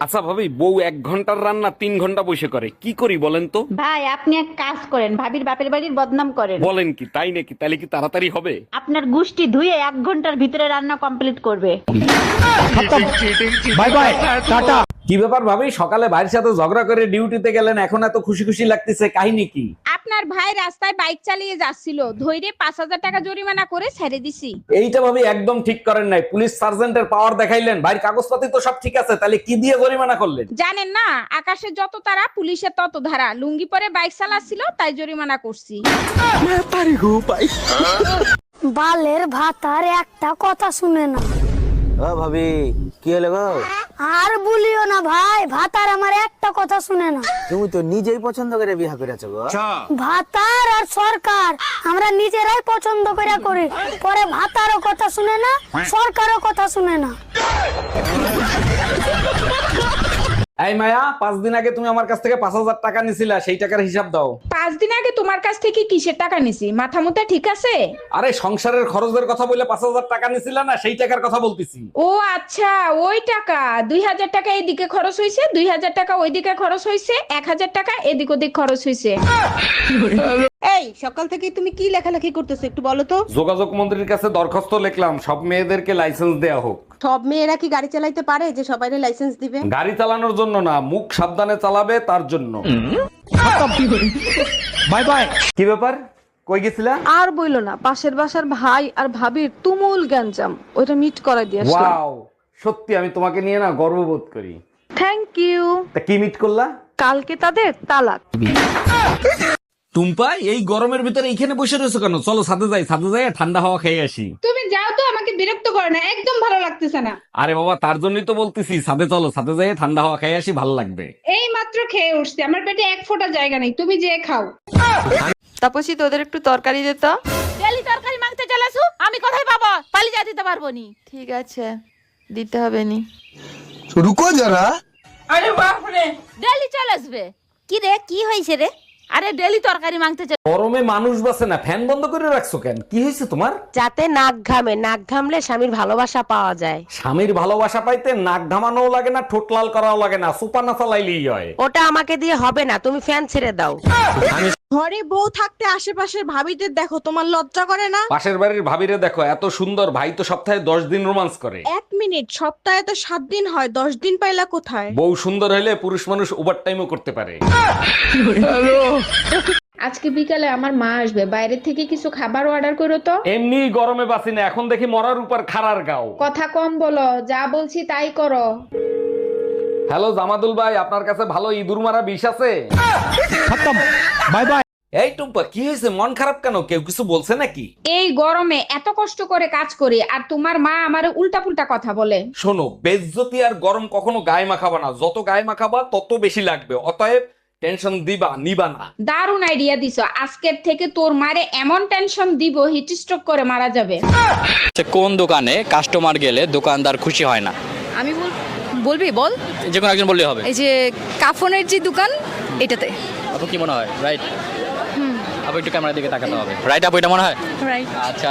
আচ্ছা ভাবি, বউ 1 ঘন্টার রান্না 3 ঘন্টা বসে করে, কি করি বলেন তো? ভাই আপনি এক কাজ করেন, ভাবির বাপের বাড়ির বদনাম করেন। বলেন কি, তাই নাকি? তাহলে কি তাড়াতাড়ি হবে? আপনার গুষ্টি ধুয়ে 1 ঘন্টার ভিতরে রান্না কমপ্লিট করবে। Bye bye tata. কি ব্যাপার ভাবি, সকালে ভাইয়ের সাথে ঝগড়া করে ডিউটিতে গেলেন, এখন এত খুশি খুশি লাগতেছে, কাহিনী কি? আপনার ভাই রাস্তায় বাইক চালিয়ে যাচ্ছিল, ধৈর্য 5,000 টাকা জরিমানা করে ছেড়ে দিছি। এইটা ভাবি একদম ঠিক করেন নাই, পুলিশ সার্জেন্টের পাওয়ার দেখাইলেন, ভাইয়ের কাগজপাতি তো সব ঠিক আছে, তাহলে কি দিয়ে জরিমানা করলেন? জানেন না, আকাশে যত তারা পুলিশের তত ধারা, লুঙ্গি পরে বাইক চালাচ্ছিল তাই জরিমানা করছি। বালের ভাতার একটা কথা শুনে না। ও ভাবি, কি হলো গো? আর বলিও না ভাই, ভাতার আমার একটা কথা শুনে না। তুমি তো নিজেই পছন্দ করে বিয়ে করেছো গো। ভাতার আর সরকার আমরা নিজেরাই পছন্দ করে করি, পরে ভাতারও কথা শুনে না, সরকারও কথা শুনে না। এই মায়া, 5 দিন আগে তুমি আমার কাছ থেকে 5,000 টাকা নিছিলা, সেই টাকার হিসাব দাও। 5 দিন আগে তোমার কাছ থেকে কিসের টাকা নিছি? মাথা মুথা ঠিক আছে? আরে সংসারের খরচের কথা বলে 5,000 টাকা নিছিলা না, সেই টাকার কথা বলতেছি। ও আচ্ছা, ওই টাকা। 2,000 টাকা এদিকে খরচ হয়েছে, 2,000 টাকা ওইদিকে খরচ হয়েছে, 1,000 টাকা এদিক ওদিক খরচ হয়েছে। এই সকাল থেকে তুমি কি লেখালেখি করতেছো একটু বলো তো? যোগাযোগ মন্ত্রীর কাছে দরখাস্ত লিখলাম, সব মেয়েদেরকে লাইসেন্স দেয়া হোক। সব মেয়েরা কি গাড়ি চালাইতে পারে যে সবাইকে লাইসেন্স দিবে? গাড়ি চালানোর জন্য না, মুখ সাবধানে চালাবে তার জন্য। Bye bye. কি ব্যাপার, কই গেছিলা? আর বইলো না, পাশের বাসার ভাই আর ভাবির তুমুল গ্যাঞ্জাম, ওইটা মিট করাই দিয়ে আসলাম। ওয়াও, সত্যি আমি তোমাকে নিয়ে না গর্ববোধ করি। Thank you. তা কি মিট করলা? কালকে তাদের তালাক। টুম্পা, এই গরমের ভিতরে এইখানে বসে রয়েছো কেন? চলো ছাদে যাই, ছাদে যাই ঠান্ডা হাওয়া খেয়ে আসি। তুমি যাও তো, আমাকে বিরক্ত করো না, একদম ভালো লাগতেছে না। আরে বাবা, তার জন্যই তো বলতেছি, ছাদে চলো, ছাদে যাই ঠান্ডা হাওয়া খেয়ে আসি, ভালো লাগবে। এই মাত্র খেয়ে উঠছি, আমার পেটে 1 ফোঁটা জায়গা নেই, তুমি যে খাও। তাপসী তোদের একটু তরকারি দে তো। ডেলি তরকারি মাংতে চলেছু, আমি কোথায় পাবো? পালিয়ে যা দিতে পারবো নি। ঠিক আছে, দিতে হবে নি। রুকো যারা। আরে বাপরে, ডেলি চলে আসবে। কি রে, কি হয়েছে রে? আরে ডেলি তরকারি মাংতে গরমে মানুষ বাসে না, ফ্যান বন্ধ করে রাখছো কেন? কি হয়েছে তোমার? যাতে নাক ঘামে, নাক ঘামলে স্বামীর ভালোবাসা পাওয়া যায়। স্বামীর ভালোবাসা পাইতে নাক ঘামানোও লাগে না, ঠোঁট লাল করাও লাগে না, সুপার না চালাইলেই হয়। ওটা আমাকে দিয়ে হবে না, তুমি ফ্যান ছেড়ে দাও। ঘরে বউ থাকতে আশেপাশের ভাবিদের দেখো, তোমার লজ্জা করে না? পাশের বাড়ির ভাবিরে দেখো, এত সুন্দর, ভাই তো সপ্তাহে 10 দিন রোমান্স করে। 1 মিনিট, সপ্তাহে তো 7 দিন হয়, 10 দিন পাইলা কোথায়? বউ সুন্দর হলে পুরুষ মানুষ ওভার টাইমও করতে পারে। আজকে বিকালে আমার মা আসবে, বাইরে থেকে কিছু খাবার অর্ডার করো তো। এমনি গরমে বাসি না, এখন দেখি মরার উপর খাড়ার গাও। কথা কম বলো, যা বলছি তাই করো। হ্যালো জামাদুল ভাই, আপনার কাছে ভালো ইঁদুর মারা বিষ আছে? Bye bye. এই টুম্পা, কি হয়েছে? মন খারাপ কেন? কেউ কিছু বলছে নাকি? এই গরমে এত কষ্ট করে কাজ করি, আর তোমার মা আমারে উল্টা পুল্টা কথা বলে। শোনো, বেজ্জতি আর গরম কখনো গায়ে মাখাবা না, যত গায়ে মাখাবা তত বেশি লাগবে, অতএব টেনশন দিবা নিবা না। দারুণ আইডিয়া দিছো, আজকের থেকে তোর মারে এমন টেনশন দিব, হিট স্ট্রোক করে মারা যাবে। কোন দোকানে কাস্টমার গেলে দোকানদার খুশি হয় না? আমি বলবি বল। যে কোনো একজন বললেই হবে। এই যে কাফনের যে দোকান, এটাতে। আপু কি মনে হয়? রাইট। আপু একটু ক্যামেরার দিকে তাকাতে হবে। রাইট আপু, এটা মনে হয়? রাইট। আচ্ছা।